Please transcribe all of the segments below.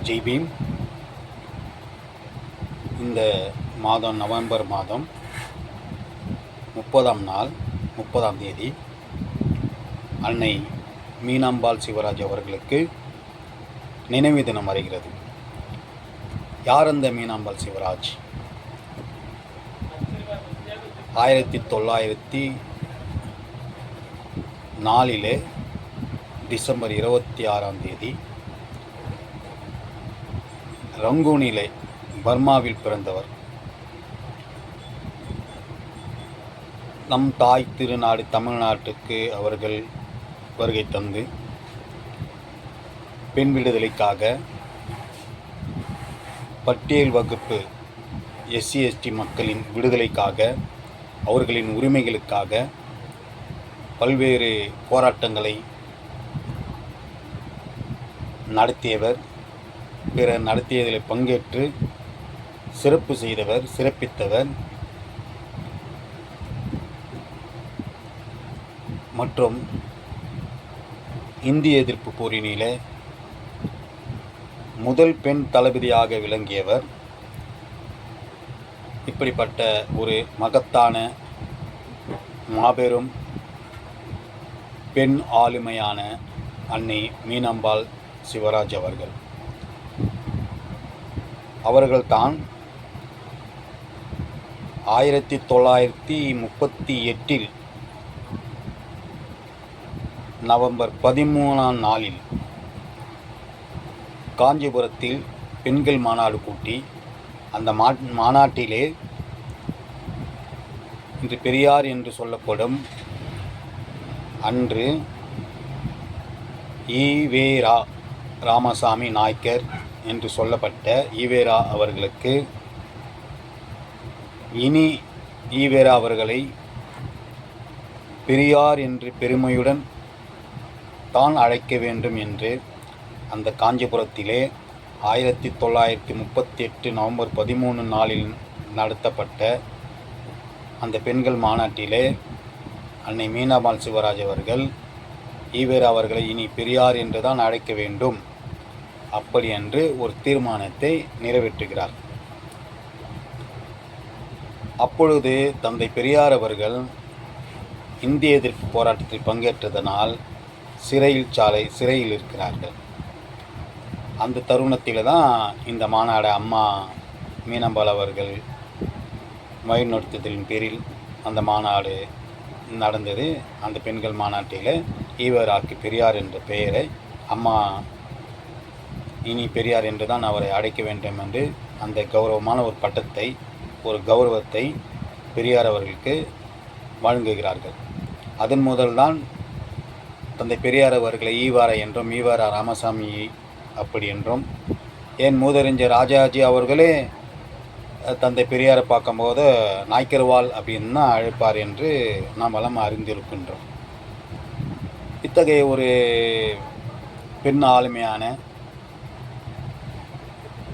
ஜெய் பீம். இந்த மாதம் நவம்பர் மாதம் 30ஆம் நாள் 30ஆம் தேதி அன்னை மீனாம்பாள் சிவராஜ் அவர்களுக்கு நினைவு தினம் வருகிறது. யார் அந்த மீனாம்பாள் சிவராஜ்? 1904 டிசம்பர் 26ஆம் தேதி ரங்கூனிலே பர்மாவில் பிறந்தவர். நம் தாய் திருநாடு தமிழ்நாட்டுக்கு அவர்கள் வருகை தந்து பெண் விடுதலைக்காக, பட்டியல் வகுப்பு SC/ST மக்களின் விடுதலைக்காக, அவர்களின் உரிமைகளுக்காக பல்வேறு போராட்டங்களை நடத்தியவர். பிறர் நடத்தியதில் பங்கேற்று சிறப்பு செய்தவர், சிறப்பித்தவர். மற்றும் இந்திய எதிர்ப்பு போரினிலே முதல் பெண் தளபதியாக விளங்கியவர். இப்படிப்பட்ட ஒரு மகத்தான மாபெரும் பெண் ஆளுமையான அன்னை மீனாம்பாள் சிவராஜ் அவர்கள்தான் 1938 நவம்பர் 13ஆம் நாளில் காஞ்சிபுரத்தில் பெண்கள் மாநாடு கூட்டி, அந்த மாநாட்டிலே இன்று பெரியார் என்று சொல்லப்படும் அன்று ஈவேரா ராமசாமி நாயக்கர் என்று சொல்லப்பட்ட ஈவேரா அவர்களுக்கு, இனி ஈவேரா அவர்களை பெரியார் என்று பெருமையுடன் தான் அழைக்க வேண்டும் என்று அந்த காஞ்சிபுரத்திலே 1938 நவம்பர் 13 நாளில் நடத்தப்பட்ட அந்த பெண்கள் மாநாட்டிலே அன்னை மீனாம்பாள் சிவராஜ் அவர்கள் ஈவேரா அவர்களை இனி பெரியார் என்று தான் அழைக்க வேண்டும், அப்படி என்று ஒரு தீர்மானத்தை நிறைவேற்றுகிறார். அப்பொழுது தந்தை பெரியார் அவர்கள் இந்திய எதிர்ப்பு போராட்டத்தில் பங்கேற்றதனால் சிறையில் இருக்கிறார்கள். அந்த தருணத்தில் தான் இந்த மாநாடு அம்மா மீனாம்பாள் அவர்கள் வழிநடத்துதலின் பேரில் அந்த மாநாடு நடந்தது. அந்த பெண்கள் மாநாட்டில் ஈவேராக்கு பெரியார் என்ற பெயரை அம்மா இனி பெரியார் என்று தான் அவரை அழைக்க வேண்டும் என்று அந்த கௌரவமான ஒரு பட்டத்தை, ஒரு கௌரவத்தை பெரியார் அவர்களுக்கு வழங்குகிறார்கள். அதன் முதல்தான் தந்தை பெரியார் அவர்களை ஈவாரா என்றும், ஈவாரா ராமசாமி அப்படி என்றும், ஏன் மூதறிஞர் ராஜாஜி அவர்களே தந்தை பெரியாரை பார்க்கும்போது நாய்க்கர்வாள் அப்படின்னு தான் அழைப்பார் என்று நாம் எல்லாம் அறிந்திருக்கின்றோம். இத்தகைய ஒரு பெண் ஆளுமையான,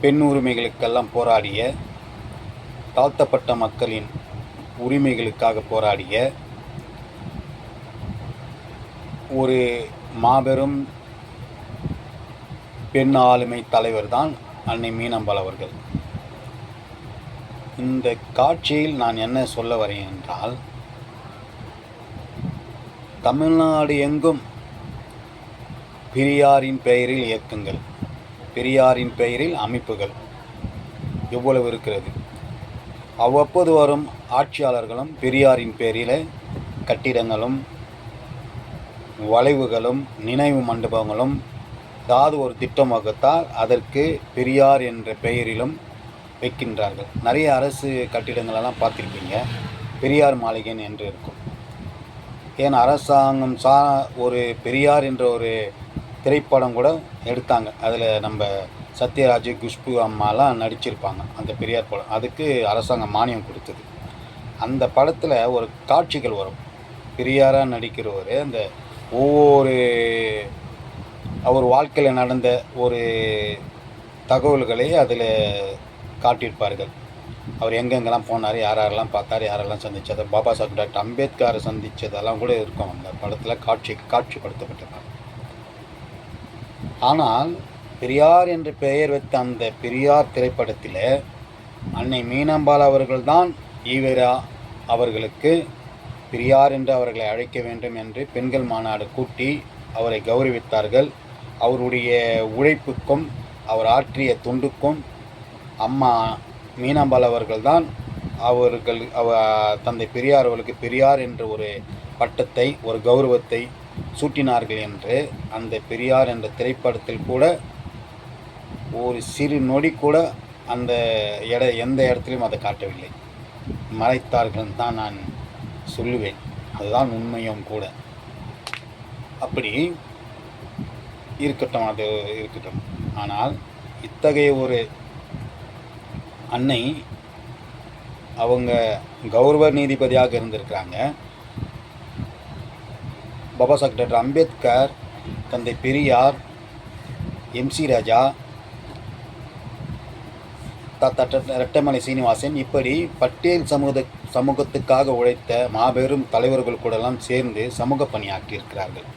பெண் உரிமைகளுக்கெல்லாம் போராடிய, தாழ்த்தப்பட்ட மக்களின் உரிமைகளுக்காக போராடிய ஒரு மாபெரும் பெண் ஆளுமை தலைவர் தான் அன்னை மீனாம்பாள் அவர்கள். இந்த காட்சியில் நான் என்ன சொல்ல வரேன் என்றால், தமிழ்நாடு எங்கும் பெரியாரின் பெயரில் இயக்கங்கள், பெரியாரின் பெயரில் அமைப்புகள் எவ்வளவு இருக்கிறது. அவ்வப்போது வரும் ஆட்சியாளர்களும் பெரியாரின் பெயரில் கட்டிடங்களும், வளைவுகளும், நினைவு மண்டபங்களும் ஏதாவது ஒரு திட்டம் வகுத்தால் அதற்கு பெரியார் என்ற பெயரிலும் வைக்கின்றார்கள். நிறைய அரசு கட்டிடங்களெல்லாம் பார்த்துருப்பீங்க, பெரியார் மாளிகைன்னு என்று இருக்கும். ஏன் அரசாங்கம் ஒரு பெரியார் என்ற ஒரு திரைப்படம் கூட எடுத்தாங்க. அதில் நம்ம சத்யராஜ், குஷ்பு அம்மாலாம் நடிச்சிருப்பாங்க அந்த பெரியார் படம். அதுக்கு அரசாங்கம் மானியம் கொடுத்தது. அந்த படத்தில் ஒரு காட்சிகள் வரும். பெரியாராக நடிக்கிறவர் அந்த ஒவ்வொரு அவர் வாழ்க்கையில் நடந்த ஒரு தகவல்களை அதில் காட்டியிருப்பார்கள். அவர் எங்கெங்கெல்லாம் போனார், யாரெல்லாம் பார்த்தார், யாரெல்லாம் சந்தித்தார், பாபா சாஹிப் டாக்டர் அம்பேத்கரை சந்தித்ததெல்லாம் கூட இருக்கும் அந்த படத்தில் காட்சிப்படுத்தப்பட்டிருப்பாங்க. ஆனால் பெரியார் என்று பெயர் வைத்த அந்த பெரியார் திரைப்படத்தில் அன்னை மீனாம்பாள் அவர்கள்தான் ஈவேரா அவர்களுக்கு பெரியார் என்று அவர்களை அழைக்க வேண்டும் என்று பெண்கள் மாநாடு கூட்டி அவரை கௌரவித்தார்கள். அவருடைய உழைப்புக்கும் அவர் ஆற்றிய தொண்டுக்கும் அம்மா மீனாம்பாள் அவர்கள்தான் தந்தை பெரியார் அவர்களுக்கு பெரியார் என்ற ஒரு பட்டத்தை, ஒரு கௌரவத்தை சூட்டினார்கள் என்று அந்த பெரியார் என்ற திரைப்படத்தில் கூட ஒரு சிறு நொடி கூட அந்த எந்த இடத்துலையும் அதை காட்டவில்லை, மறைத்தார்கள் தான் நான் சொல்லுவேன். அதுதான் உண்மையும் கூட. அப்படி இருக்கட்டும், அது இருக்கட்டும். ஆனால் இத்தகைய ஒரு அன்னை அவங்க கௌரவ நீதிபதியாக இருந்திருக்கிறாங்க. பாபா சாஹேப் டாக்டர் அம்பேத்கர், தந்தை பெரியார், எம்சி ராஜா, தாத்தா ரெட்டமலை சீனிவாசன், இப்படி பட்டேல் சமூகத்துக்காக உழைத்த மாபெரும் தலைவர்கள் கூடலாம் சேர்ந்து சமூக பணியாற்றியிருக்கிறார்கள்.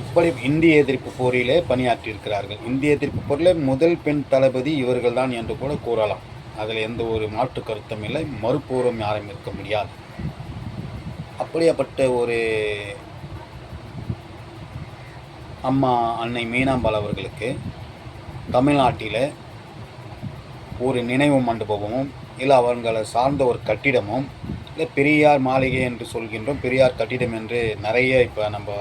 இப்படி இந்திய எதிர்ப்பு போரிலே பணியாற்றியிருக்கிறார்கள். இந்திய எதிர்ப்பு போரில் முதல் பெண் தளபதி இவர்கள் தான் என்று கூட கூறலாம். அதில் எந்த ஒரு மாற்று கருத்தும் இல்லை, மறுபூர்வம் யாரும் இருக்க முடியாது. அப்படியாப்பட்ட ஒரு அம்மா அன்னை மீனாம்பாள் அவர்களுக்கு தமிழ்நாட்டில் ஒரு நினைவு மண்டபமும் இல்லை அவங்களை சார்ந்த ஒரு கட்டிடமும் இல்லை பெரியார் மாளிகை என்று சொல்கின்றோம், பெரியார் கட்டிடம் என்று நிறைய இப்போ நம்ம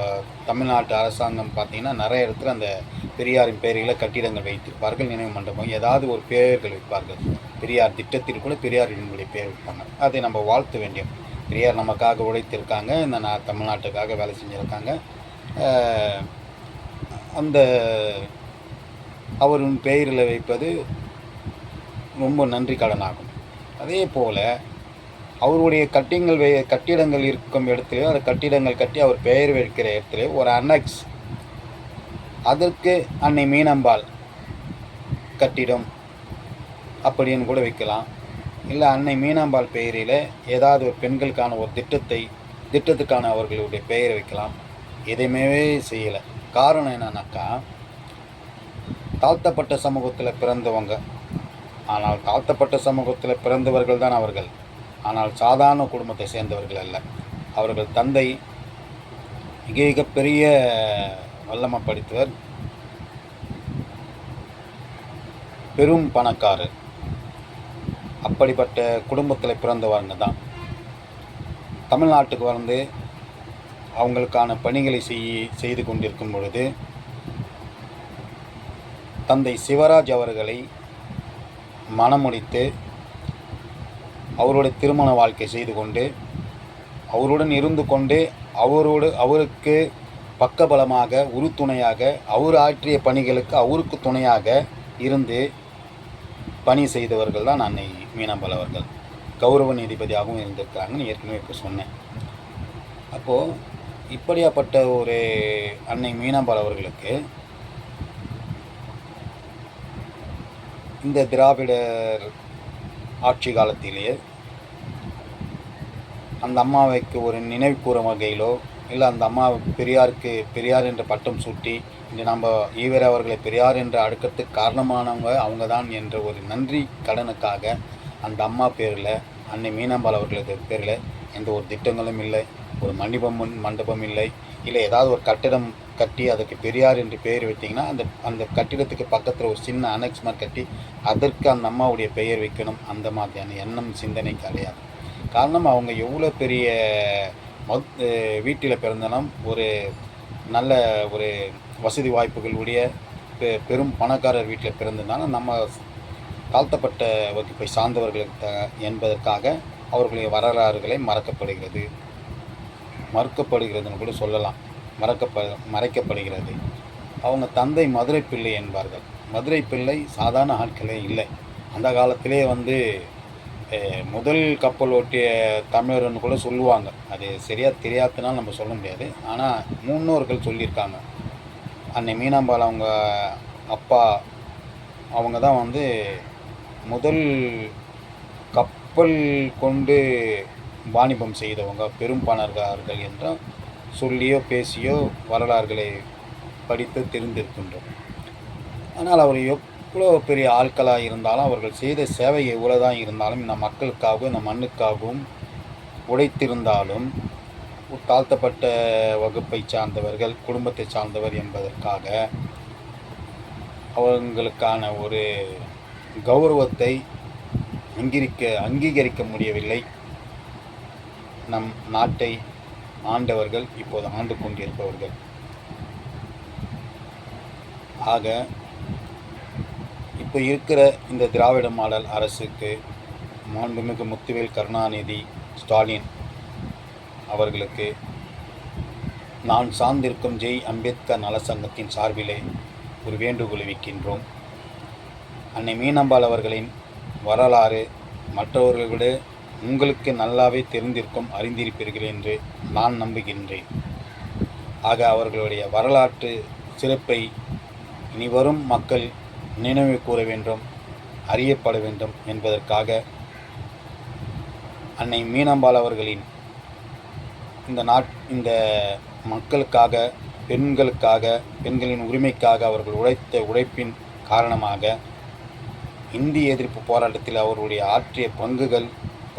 தமிழ்நாட்டு அரசாங்கம் பார்த்திங்கன்னா நிறைய இடத்துல அந்த பெரியாரின் பெயரில் கட்டிடங்கள் வைத்திருப்பார்கள், நினைவு மண்டபம் ஏதாவது ஒரு பெயர்கள் வைப்பார்கள். பெரியார் திட்டத்தில் கூட பெரியாரினுடைய பெயர் வைப்பாங்க. அதை நம்ம வாழ்த்த வேண்டிய பெரியார் நமக்காக உழைத்திருக்காங்க, இந்த தமிழ்நாட்டுக்காக வேலை செஞ்சுருக்காங்க. அந்த அவரின் பெயரில் வைப்பது ரொம்ப நன்றி கடனாகும். அதே போல் அவருடைய கட்டிடங்கள் இருக்கும் இடத்துலையோ அந்த கட்டிடங்கள் கட்டி அவர் பெயர் வைக்கிற இடத்துலையோ ஒரு அனெக்ஸ், அதற்கு அன்னை மீனாம்பாள் கட்டிடம் அப்படின்னு கூட வைக்கலாம். இல்லை அன்னை மீனாம்பாள் பெயரில் ஏதாவது ஒரு பெண்களுக்கான ஒரு திட்டத்துக்கான அவர்களுடைய பெயரை வைக்கலாம். எதையுமே செய்யலை. காரணம் என்னன்னாக்கா, தாழ்த்தப்பட்ட சமூகத்தில் பிறந்தவங்க, ஆனால் தாழ்த்தப்பட்ட சமூகத்தில் பிறந்தவர்கள் தான் அவர்கள், ஆனால் சாதாரண குடும்பத்தை சேர்ந்தவர்கள் அல்ல. அவர்கள் தந்தை மிகப்பெரிய வல்லமை படித்தவர், பெரும் பணக்காரர். அப்படிப்பட்ட குடும்பத்தில் பிறந்தவங்க தான் தமிழ்நாட்டுக்கு வந்து அவங்களுக்கான பணிகளை செய்து கொண்டிருக்கும் பொழுது தந்தை சிவராஜ் அவர்களை மணமுடித்து அவருடைய திருமண வாழ்க்கை செய்து கொண்டு அவருடன் இருந்து கொண்டு அவருக்கு பக்கபலமாக உறுதுணையாக அவர் ஆற்றிய பணிகளுக்கு அவருக்கு துணையாக இருந்து பணி செய்தவர்கள் தான் அன்னை மீனாம்பாள் அவர்கள். கௌரவ நீதிபதியாகவும் இருந்திருக்காங்கன்னு ஏற்கனவே இப்போ சொன்னேன். அப்போது இப்படியாப்பட்ட ஒரு அன்னை மீனாம்பாள் அவர்களுக்கு இந்த திராவிடர் ஆட்சி காலத்திலேயே அந்த அம்மாவைக்கு ஒரு நினைவு கூறும் வகையிலோ இல்லை அந்த அம்மா பெரியார் என்ற பட்டம் சூட்டி இங்கே நம்ம ஈவேரா அவர்களை பெரியார் என்ற அடுக்கத்துக்கு காரணமானவங்க அவங்க தான் என்ற ஒரு நன்றி கடனுக்காக அந்த அம்மா பேரில் அன்னை மீனாம்பாள் அவர்களுக்கு பேரில் எந்த ஒரு திட்டங்களும் இல்லை, ஒரு மண்டபம் இல்லை, இல்லை ஏதாவது ஒரு கட்டிடம் கட்டி அதுக்கு பெரியார் என்று பெயர் வைத்திங்கன்னா அந்த கட்டிடத்துக்கு பக்கத்தில் ஒரு சின்ன அனெக்ஸ் மாதிரி கட்டி அதற்கு அந்த அம்மாவுடைய பெயர் வைக்கணும், அந்த மாதிரியான எண்ணம் சிந்தனை கிடையாது. காரணம் அவங்க எவ்வளோ பெரிய வீட்டில் பிறந்தாலும் ஒரு நல்ல ஒரு வசதி வாய்ப்புகளுடைய பெரும் பணக்காரர் வீட்டில் பிறந்திருந்தாலும் நம்ம தாழ்த்தப்பட்ட வகுப்பை சார்ந்தவர்களுக்கு என்பதற்காக அவர்களுடைய வரலாறுகளை மறுக்கப்படுகிறதுன்னு கூட சொல்லலாம். மறைக்கப்படுகிறது. அவங்க தந்தை மதுரை பிள்ளை என்பார்கள். மதுரை பிள்ளை சாதாரண ஆட்களே இல்லை. அந்த காலத்திலே வந்து முதல் கப்பல் ஓட்டிய தமிழர்னு கூட சொல்லுவாங்க. அது சரியாக தெரியாததுனால நம்ம சொல்ல முடியாது. ஆனால் முன்னோர்கள் சொல்லியிருக்காங்க. அன்னை மீனாம்பாள் அவங்க அப்பா அவங்க தான் வந்து முதல் கப்பல் கொண்டு வாணிபம் செய்தவங்க, பெரும் பணக்காரர்கள் என்றும் சொல்லியோ பேசியோ வரலாறுகளை படித்து தெரிந்திருக்கின்றோம். ஆனால் அவர் எவ்வளோ பெரிய ஆட்களாக இருந்தாலும் அவர்கள் செய்த சேவை எவ்வளோதான் இருந்தாலும் இந்த மக்களுக்காகவும் இந்த மண்ணுக்காகவும் உழைத்திருந்தாலும் தாழ்த்தப்பட்ட வகுப்பை சார்ந்தவர்கள், குடும்பத்தை சார்ந்தவர் என்பதற்காக அவங்களுக்கான ஒரு கௌரவத்தை அங்கீகரிக்க முடியவில்லை. நம் நாட்டை ஆண்டவர்கள், இப்போது ஆண்டு கொண்டிருப்பவர்கள். ஆக இப்போ இருக்கிற இந்த திராவிட மாடல் அரசுக்கு மாண்புமிகு முத்துவேல் கருணாநிதி ஸ்டாலின் அவர்களுக்கு நான் சார்ந்திருக்கும் ஜெய் அம்பேத்கர் நலசங்கத்தின் சார்பிலே ஒரு வேண்டுகோளை வைக்கின்றோம். அன்னை மீனம்பாள் அவர்களின் வரலாறு மற்றவர்களை விட உங்களுக்கு நல்லாவே தெரிந்திருக்கும், அறிந்திருப்பீர்கள் என்று நான் நம்புகின்றேன். ஆக அவர்களுடைய வரலாற்று சிறப்பை இனிவரும் மக்கள் நினைவு கூற வேண்டும், அறியப்பட வேண்டும் என்பதற்காக அன்னை மீனம்பாள் அவர்களின் இந்த மக்களுக்காக, பெண்களின் உரிமைக்காக அவர்கள் உழைத்த உழைப்பின் காரணமாக இந்திய எதிர்ப்பு போராட்டத்தில் அவருடைய ஆற்றிய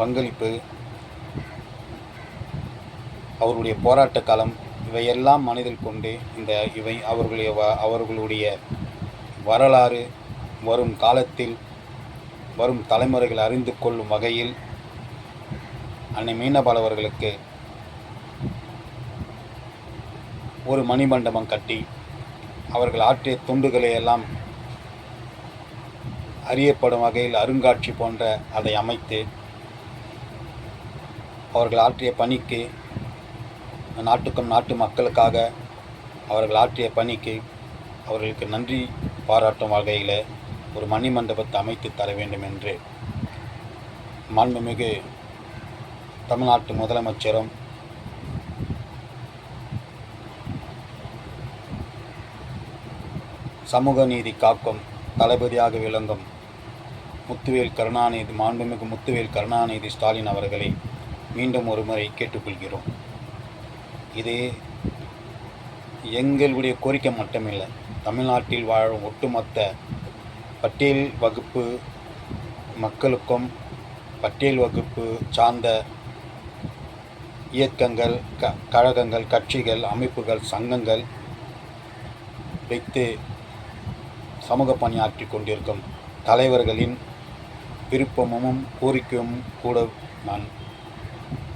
பங்களிப்பு, அவருடைய போராட்ட காலம், இவையெல்லாம் மனதில் கொண்டு அவர்களுடைய வரலாறு வரும் காலத்தில் வரும் தலைமுறைகள் அறிந்து கொள்ளும் வகையில் அன்னை மீனம்பாள் அவர்களுக்கு ஒரு மணிமண்டபம் கட்டி அவர்கள் ஆற்றிய தொண்டுகளை எல்லாம் அறியப்படும் வகையில் அருங்காட்சி போன்ற அதை அமைத்து அவர்கள் ஆற்றிய பணிக்கு, நாட்டுக்கும் நாட்டு மக்களுக்காக அவர்கள் ஆற்றிய பணிக்கு அவர்களுக்கு நன்றி பாராட்டும் வகையில் ஒரு மணிமண்டபத்தை அமைத்து தர வேண்டும் என்று மாண்புமிகு தமிழ்நாட்டு முதலமைச்சரும் சமூக நீதி காக்கும் தளபதியாக விளங்கும் மாண்புமிகு முத்துவேல் கருணாநிதி ஸ்டாலின் அவர்களை மீண்டும் ஒரு முறை கேட்டுக்கொள்கிறோம். இது எங்களுடைய கோரிக்கை மட்டுமில்லை, தமிழ்நாட்டில் வாழும் ஒட்டுமொத்த பட்டியல் வகுப்பு மக்களுக்கும், பட்டியல் வகுப்பு சார்ந்த இயக்கங்கள், கழகங்கள், கட்சிகள், அமைப்புகள், சங்கங்கள் வைத்து சமூக பணியாற்றி கொண்டிருக்கும் தலைவர்களின் விருப்பமும் கோரிக்கையும் கூட நான்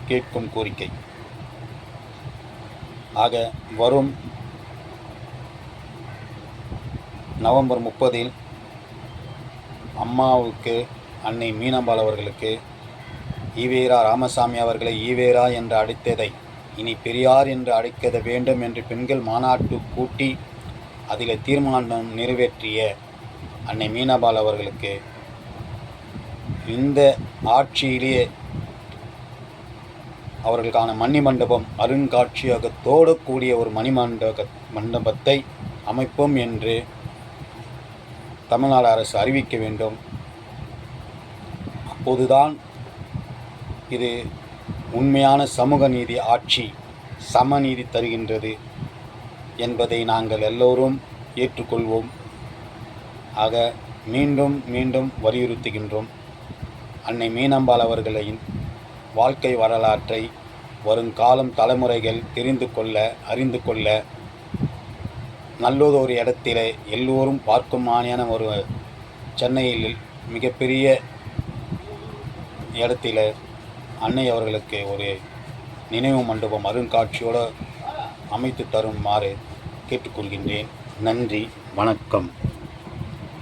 கேட்கும் கோரிக்கை. ஆக வரும் நவம்பர் 30 அம்மாவுக்கு, அன்னை மீனம்பாள் அவர்களுக்கு ஈவேரா ராமசாமி அவர்களை ஈவேரா என்று அழைத்ததை இனி பெரியார் என்று அழைக்க வேண்டும் என்று பெண்கள் மாநாட்டு கூட்டி அதில் தீர்மானம் நிறைவேற்றிய அன்னை மீனம்பாள் அவர்களுக்கு இந்த ஆட்சியிலேயே அவர்களுக்கான மணிமண்டபம், அருங்காட்சியகத்தோடு கூடிய ஒரு மண்டபத்தை அமைப்போம் என்று தமிழ்நாடு அரசு அறிவிக்க வேண்டும். அப்போதுதான் இது உண்மையான சமூக நீதி ஆட்சி, சமநீதி தருகின்றது என்பதை நாங்கள் எல்லோரும் ஏற்றுக்கொள்வோம். ஆக மீண்டும் மீண்டும் வலியுறுத்துகின்றோம், அன்னை மீனம்பாள் அவர்களின் வாழ்க்கை வரலாற்றை வருங்காலம் தலைமுறைகள் அறிந்து கொள்ள நல்லதொரு இடத்திலே எல்லோரும் பார்க்குமானியான ஒரு சென்னையில் மிகப்பெரிய இடத்தில அன்னை அவர்களுக்கு ஒரு நினைவு மண்டபம் அருங்காட்சியோடு அமைத்து தருமாறு கேட்டுக்கொள்கின்றேன். நன்றி, வணக்கம்.